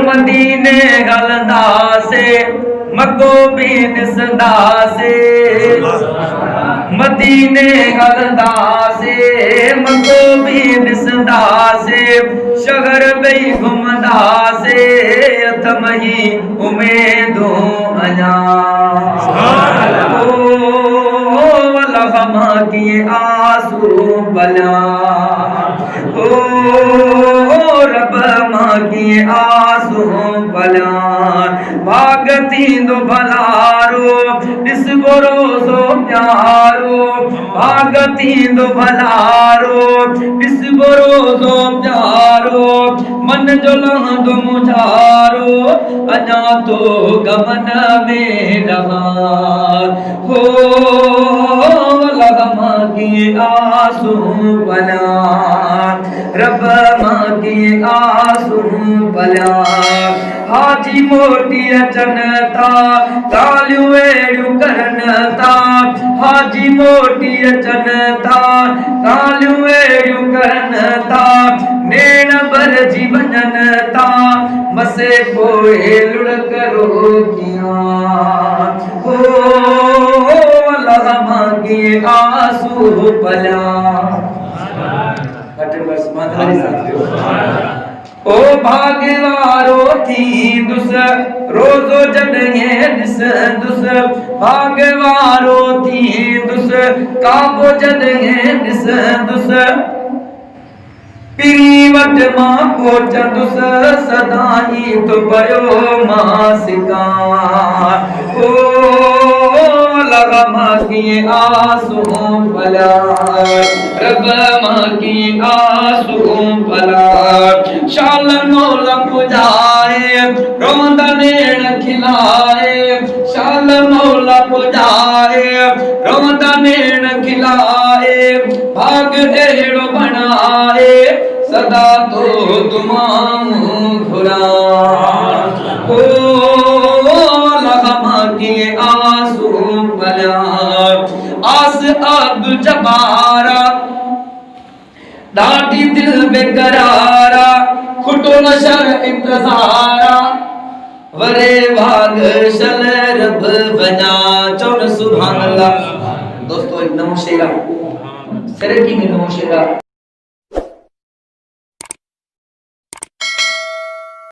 मदीने हलंदासे मको भी ॾिसंदासे मदीने हलंदासे मको भी ॾिसंदासे शहर बई घुमंदासे अथमही उमेदूं अञा की आंसू बला रब मां की आंसू बला भागती दो भलारो दिस रोज़ो प्यारो भागती दो भलारो दिस रोज़ो प्यारो मन जो लहंदो मुझारो अञा तो गमन में रहा हो की आंसू बला रब मां की आंसू बला हाजी मोटी अचनता तालियूं अहिड़ियूं करनता हाजी मोटी अचनता तालियूं अहिड़ियूं करनता नेण भरजी वञनता मसे पोइ लुढ़क रोकियां हो मां की आंसू बला ओ भागवारो थी दुस रोज़ो जॾहिं ॾिसंदुस भागवारो थी दुस काबो जॾहिं ॾिसंदुस पीरी वट मां पहुचंदुस सदाई तो पयो मां सिकार ओ मां की आंसू बला रब मां की आंसू बला शाल मोल पुजाए रोंद नेण खिलाए शाल मोल पुजाए रोंद नेण खिलाए भाग अहिड़ो बनाए सदा तो दुआऊं घुरा हो मां की आंसू बला आस अब्दुल जब्बारा ॾाढी दिल बेकरारा खुटो न शर इंतज़ारा वरे भाग शल रब वञा चौन सुभान अल्लाह। दोस्तों एक नमो शेरा सिरे की नमो शेरा